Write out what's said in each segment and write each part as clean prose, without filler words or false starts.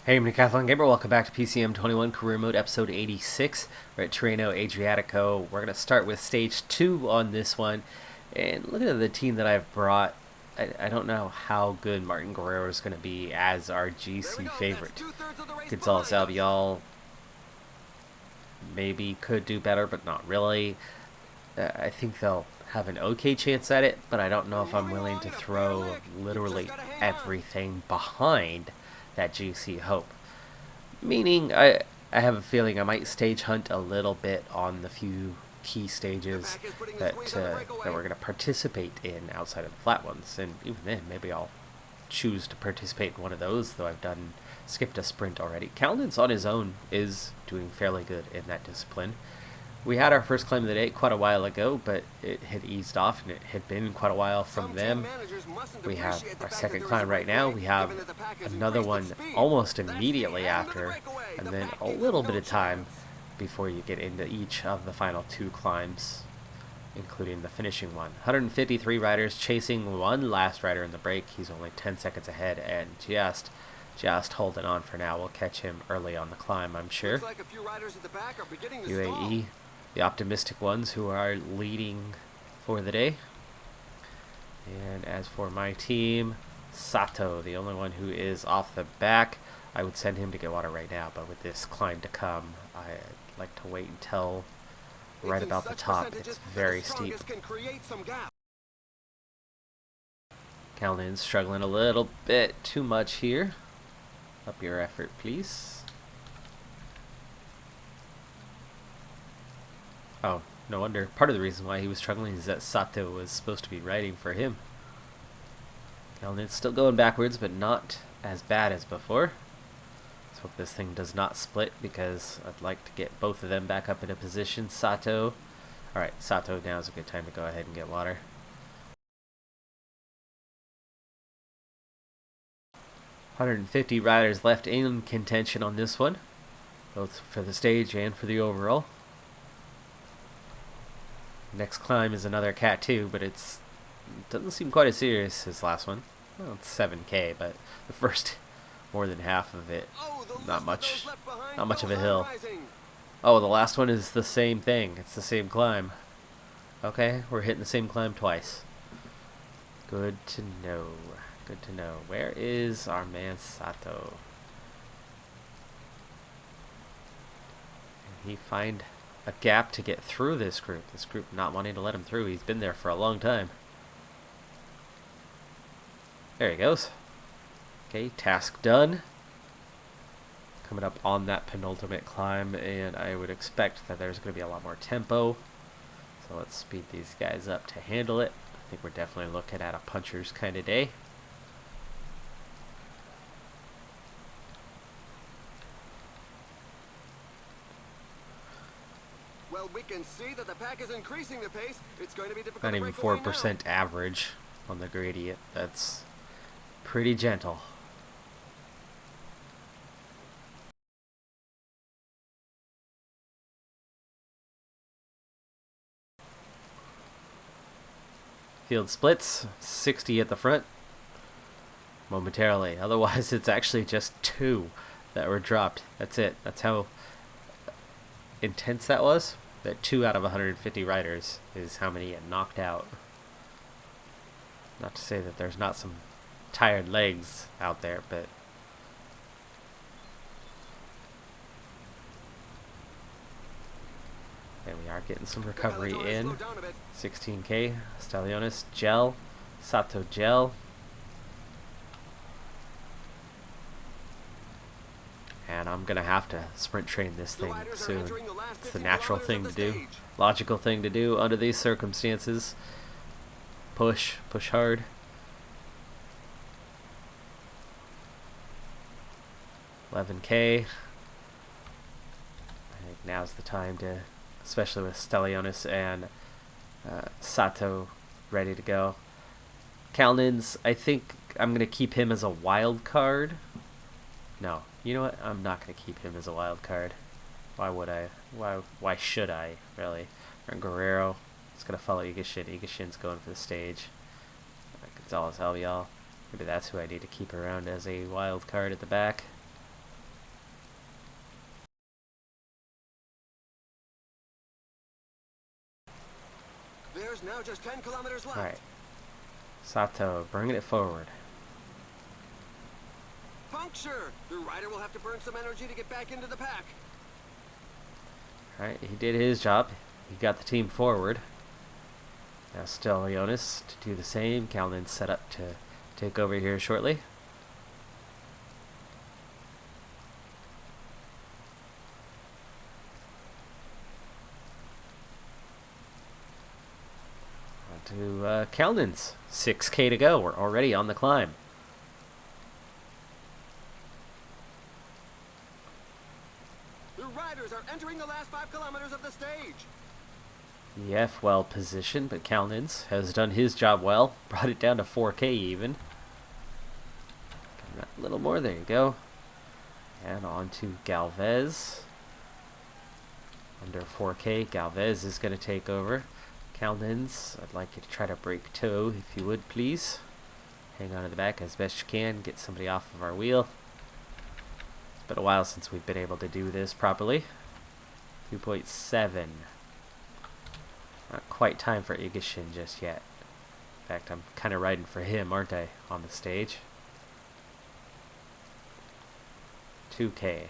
Hey, I'm Decathlon Gamer. Welcome back to PCM21 Career Mode Episode 86. We're at Tirreno-Adriatico. We're going to start with Stage 2 on this one. And looking at the team that I've brought, I don't know how good Martin Guerrero is going to be as our GC favorite. Gonzalez Albiol maybe could do better, but not really. I think they'll have an okay chance at it, but I don't know if I'm willing to throw literally everything behind that GC hope. Meaning, I have a feeling I might stage hunt a little bit on the few key stages that we're going to participate in outside of the flat ones, and even then, maybe I'll choose to participate in one of those, though I've skipped a sprint already. Calden's on his own is doing fairly good in that discipline. We had our first climb of the day quite a while ago, but it had eased off, and it had been quite a while from them. We have our second climb right now. We have another one almost immediately after, and then a little bit of time before you get into each of the final two climbs, including the finishing one. 153 riders chasing one last rider in the break. He's only 10 seconds ahead and just holding on for now. We'll catch him early on the climb, I'm sure. UAE, the optimistic ones who are leading for the day. And as for my team, Sato, the only one who is off the back. I would send him to get water right now, but with this climb to come, I'd like to wait until right about the top. It's very steep. Calden's struggling a little bit too much here. Up your effort, please. Oh, no wonder. Part of the reason why he was struggling is that Sato was supposed to be riding for him. Calden's still going backwards, but not as bad as before. Let's hope this thing does not split, because I'd like to get both of them back up into position. Sato. Alright, Sato, now is a good time to go ahead and get water. $150 riders left in contention on this one, both for the stage and for the overall. Next climb is another Cat 2, but it doesn't seem quite as serious as last one. Well, it's 7K, but the first more than half of it, not much of a hill. Oh, the last one is the same thing. It's the same climb. Okay, we're hitting the same climb twice. Good to know. Good to know. Where is our man Sato? Can he find a gap to get through this group? This group not wanting to let him through. He's been there for a long time. There he goes. Okay, task done. Coming up on that penultimate climb, and I would expect that there's going to be a lot more tempo. So let's speed these guys up to handle it. I think we're definitely looking at a puncher's kind of day. Well, we can see that the pack is increasing the pace. It's going to be difficult. Not even 4% average on the gradient. That's pretty gentle. Field splits, 60 at the front momentarily. Otherwise, it's actually just 2 that were dropped. That's it. That's how intense that was. That 2 out of 150 riders is how many get knocked out. Not to say that there's not some tired legs out there, but there we are, getting some recovery in. 16K, Stalionis, gel, Sato gel. And I'm going to have to sprint train this thing soon. It's the natural thing to do. Logical thing to do under these circumstances. Push hard. $11K. I think now's the time to, especially with Stalionis and Sato ready to go. Calden's, I think I'm going to keep him as a wild card. No, you know what? I'm not going to keep him as a wild card. Why would I? Why should I, really? And Guerrero is going to follow Igashin. Igashin's going for the stage. Gonzalez Albiol. Maybe that's who I need to keep around as a wild card at the back. just 10 kilometers left. Alright. Sato, bringing it forward. Puncture! The rider will have to burn some energy to get back into the pack. Alright, he did his job. He got the team forward. Now still Jonas to do the same. Callan's set up to take over here shortly. On to Callan's. 6K to go. We're already on the climb. The riders are entering the last 5 kilometers of the stage. EF well positioned, but Callan's has done his job well. Brought it down to 4K even. A little more, there you go. And on to Galvez. Under 4K, Galvez is going to take over. Callan's, I'd like you to try to break toe, if you would, please. Hang on to the back as best you can. Get somebody off of our wheel. It's been a while since we've been able to do this properly. 2.7. Not quite time for Igashin just yet. In fact, I'm kind of riding for him, aren't I, on the stage? 2K.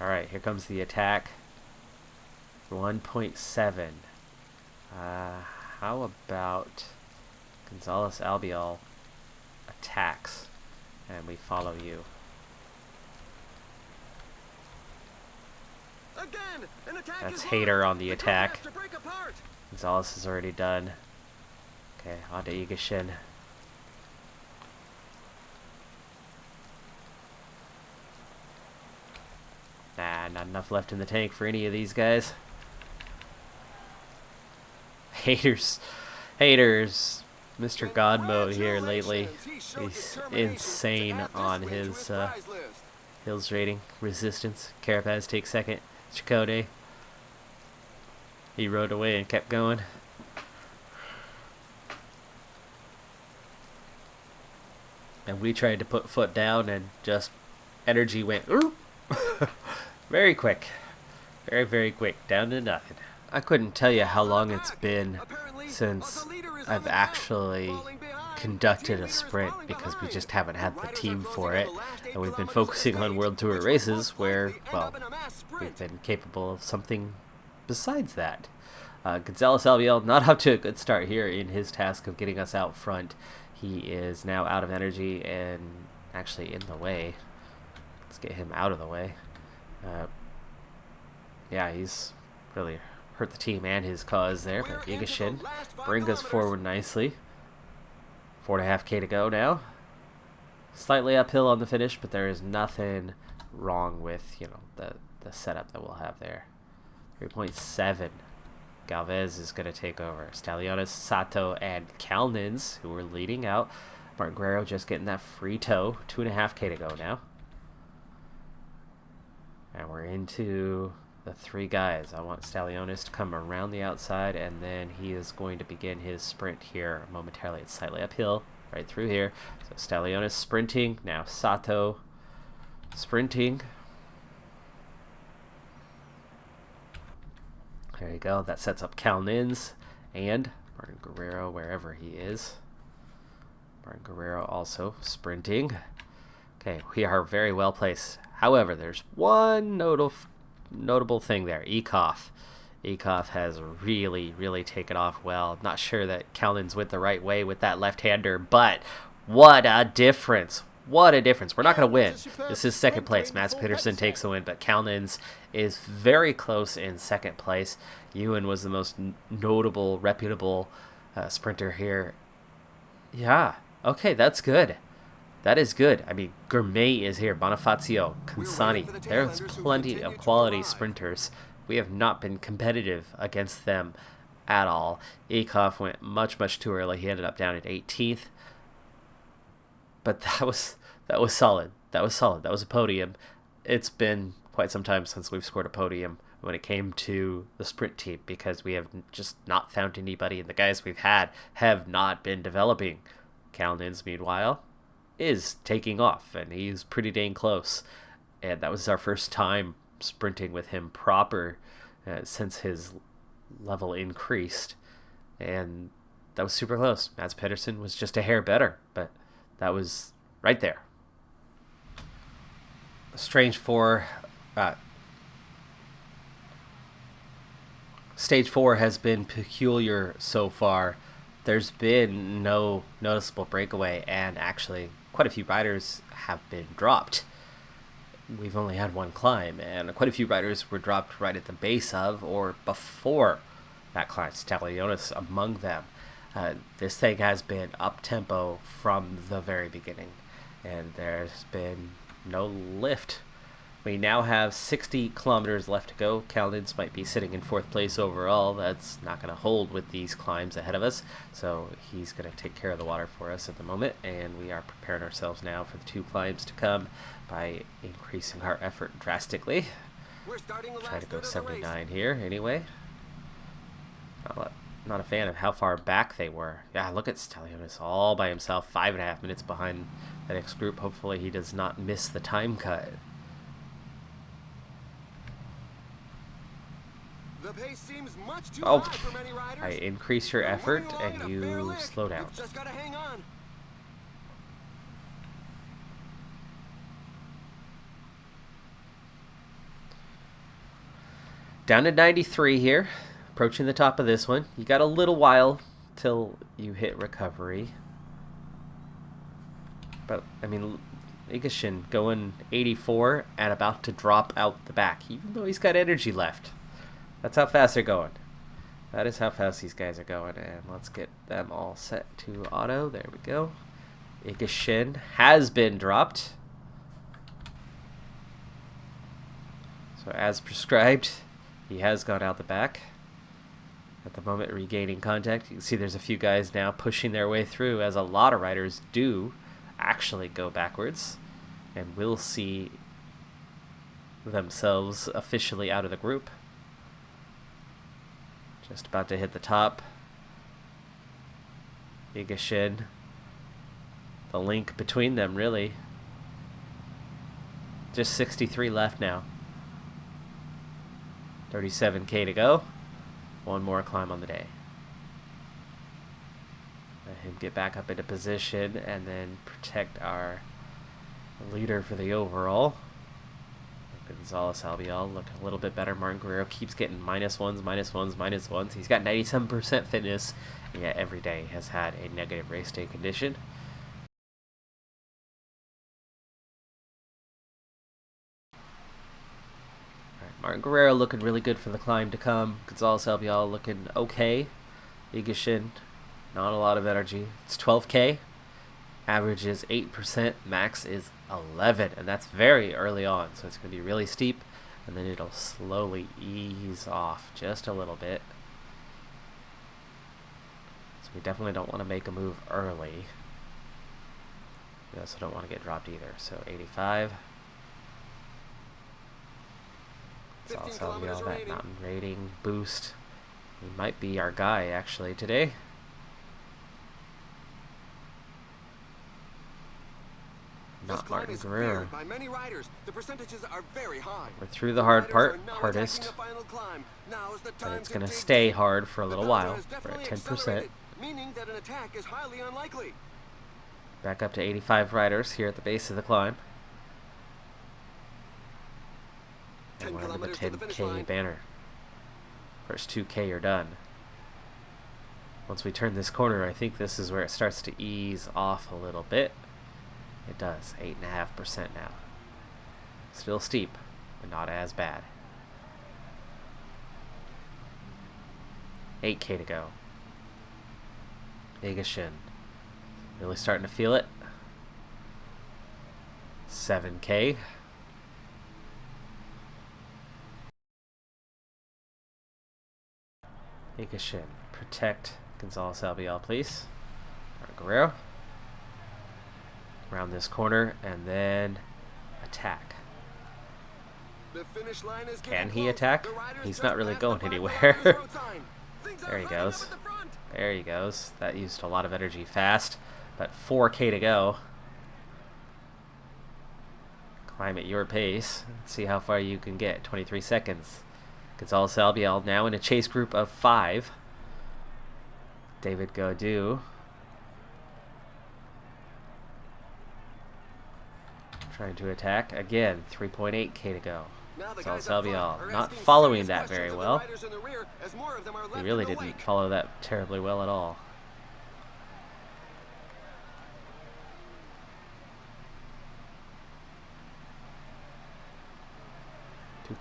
Alright, here comes the attack. 1.7. How about Gonzalez Albiol attacks and we follow you? Again, an attack. That's is Hater launched. on the The car attack. has to break apart. Gonzalez is already done. Okay, on to Igashin. Nah, not enough left in the tank for any of these guys. Haters. Mr. God mode here lately. He's insane on his hills rating. Resistance. Carapaz takes second. Chakotay. He rode away and kept going. And we tried to put foot down and just energy went very quick. Very, very quick. Down to nothing. I couldn't tell you how long it's been since I've actually conducted a sprint because we just haven't had the team for it. And we've been focusing on World Tour races where, well, we've been capable of something besides that. Gonzalez Albiol not up to a good start here in his task of getting us out front. He is now out of energy and actually in the way. Let's get him out of the way. Yeah, he's really hurt the team and his cause there, but Igashin bring us forward nicely. 4.5K to go now. Slightly uphill on the finish, but there is nothing wrong with, you know, the setup that we'll have there. 3.7. Galvez is going to take over. Stallionis, Sato, and Calnins, who are leading out. Martin Guerrero just getting that free toe. 2.5K to go now. And we're into the 3 guys. I want Stallionis to come around the outside, and then he is going to begin his sprint here momentarily. It's slightly uphill, right through here. So Stallionis sprinting. Now Sato sprinting. There you go. That sets up Calnins and Martin Guerrero wherever he is. Martin Guerrero also sprinting. Okay, we are very well placed. However, there's one notable thing there. Ekoff. Ekoff has really, really taken off well. Not sure that Calnins went the right way with that left-hander, but what a difference. What a difference. We're not going to win. This is second place. Mats Peterson takes the win, but Calnins is very close in second place. Ewan was the most notable, reputable sprinter here. Yeah. Okay, that's good. That is good. I mean, Gourmet is here. Bonifacio, Consani. There's plenty of quality sprinters. We have not been competitive against them at all. Ekoff went much, much too early. He ended up down at 18th. But that was solid. That was solid. That was a podium. It's been quite some time since we've scored a podium when it came to the sprint team because we have just not found anybody, and the guys we've had have not been developing. Calnins, meanwhile, is taking off, and he's pretty dang close. And that was our first time sprinting with him proper since his level increased, and that was super close. Mads Pedersen was just a hair better, but that was right there. Stage 4 has been peculiar so far. There's been no noticeable breakaway, and actually quite a few riders have been dropped. We've only had one climb, and quite a few riders were dropped right at the base of or before that climb. Stalionis among them. This thing has been up-tempo from the very beginning, and there's been no lift. We now have 60 kilometers left to go. Kalnins might be sitting in 4th place overall. That's not going to hold with these climbs ahead of us, so he's going to take care of the water for us at the moment, and we are preparing ourselves now for the 2 climbs to come by increasing our effort drastically. Try to go 79 here anyway. Not a fan of how far back they were. Yeah, look at Stalionis all by himself, 5.5 minutes behind the next group. Hopefully he does not miss the time cut. The pace seems much too high for many riders. I increase your effort and you slow down. You've just gotta hang on. Down to 93 here. Approaching the top of this one. You got a little while till you hit recovery. But, I mean, Igashin going 84 and about to drop out the back, even though he's got energy left. That's how fast they're going. That is how fast these guys are going. And let's get them all set to auto. There we go. Igashin has been dropped. So as prescribed, he has gone out the back. At the moment, regaining contact. You can see there's a few guys now pushing their way through, as a lot of riders do actually go backwards and will see themselves officially out of the group. Just about to hit the top. Igashin. The link between them, really. Just 63 left now. 37K to go. One more climb on the day. Let him get back up into position and then protect our leader for the overall. Gonzalez Albiol looking a little bit better. Martin Guerrero keeps getting -1s, -1s, -1s. He's got 97% fitness, and yet every day has had a negative race day condition. Martin Guerrero looking really good for the climb to come. Gonzalez Albiol looking okay. Igashin, not a lot of energy. It's 12K. Average is 8%. Max is 11. And that's very early on. So it's going to be really steep. And then it'll slowly ease off just a little bit. So we definitely don't want to make a move early. We also don't want to get dropped either. So 85. It's also that mountain rating boost. He might be our guy actually today. Not Martin Guerrero. We're through the hard part, hardest. But it's going to stay hard for a little while. We're at 10%. Back up to 85 riders here at the base of the climb. And we're under the 10K banner. First 2K are done. Once we turn this corner, I think this is where it starts to ease off a little bit. It does, 8.5% now. Still steep, but not as bad. 8K to go. Igashin. Really starting to feel it. 7K. Igashin. Protect Gonzalez Albiol, please. Martin Guerrero. Around this corner and then attack. Can he attack? He's not really going anywhere. There he goes. There he goes. That used a lot of energy fast, but 4K to go. Climb at your pace. Let's see how far you can get. 23 seconds. Gonzalez Albiol now in a chase group of 5. David Gaudu trying to attack. Again, 3.8k to go. Gonzalez Albiol not following that very well. He really didn't follow that terribly well at all.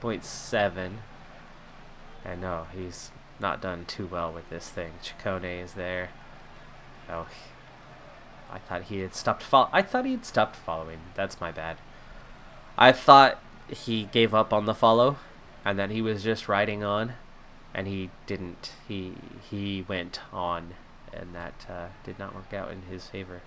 .7, and no, he's not done too well with this thing. Ciccone is there. Oh, I thought he had stopped following. That's my bad. I thought he gave up on the follow, and then he was just riding on, and he didn't. He went on, and that did not work out in his favor.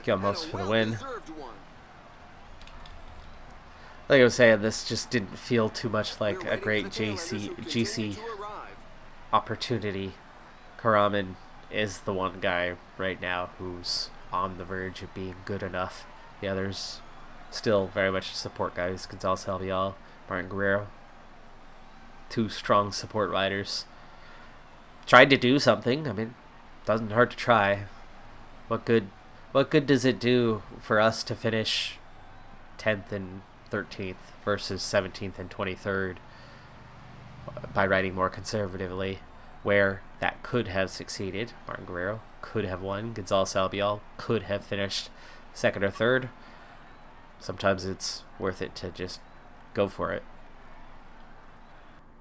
Almost for the win. Like I was saying, this just didn't feel too much like a great GC opportunity. Karaman is the one guy right now who's on the verge of being good enough. The others still very much support guys. Gonzalez Albiol, Martin Guerrero. 2 strong support riders. Tried to do something. I mean, doesn't hurt to try. What good does it do for us to finish 10th and 13th versus 17th and 23rd by riding more conservatively, where that could have succeeded? Martin Guerrero could have won. Gonzalez Albiol could have finished 2nd or 3rd. Sometimes it's worth it to just go for it.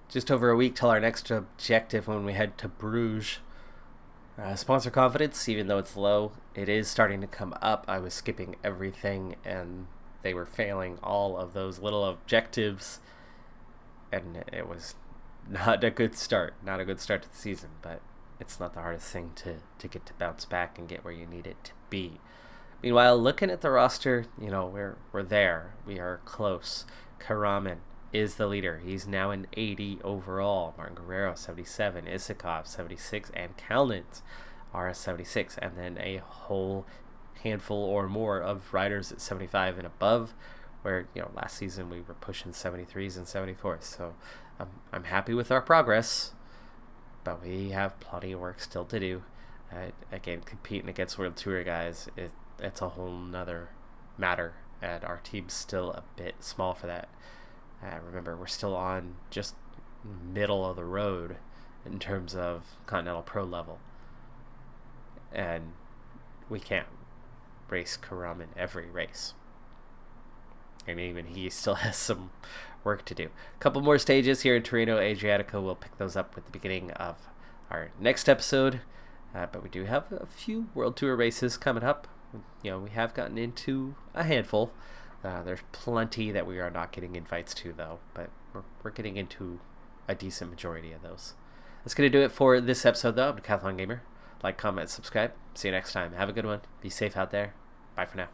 Just over a week till our next objective when we head to Bruges. Sponsor confidence, even though it's low, it is starting to come up. I was skipping everything, and they were failing all of those little objectives, and it was not a good start. Not a good start to the season, but it's not the hardest thing to get to bounce back and get where you need it to be. Meanwhile, looking at the roster, you know, we're there. We are close. Karaman is the leader. He's now an 80 overall. Martin Guerrero, 77. Isakov, 76. And Kalnitz are a 76. And then a whole handful or more of riders at 75 and above, where, you know, last season we were pushing 73s and 74s. So I'm happy with our progress, but we have plenty of work still to do. Again, competing against World Tour guys, it's a whole nother matter, and our team's still a bit small for that. Remember, we're still on just middle of the road in terms of Continental Pro level. And we can't race Karaman every race. And even he still has some work to do. A couple more stages here in Tirreno-Adriatico. We'll pick those up with the beginning of our next episode. But we do have a few World Tour races coming up. You know, we have gotten into a handful. There's plenty that we are not getting invites to, though, but we're getting into a decent majority of those. That's going to do it for this episode, though. I'm Decathlon Gamer. Like, comment, subscribe. See you next time. Have a good one. Be safe out there. Bye for now.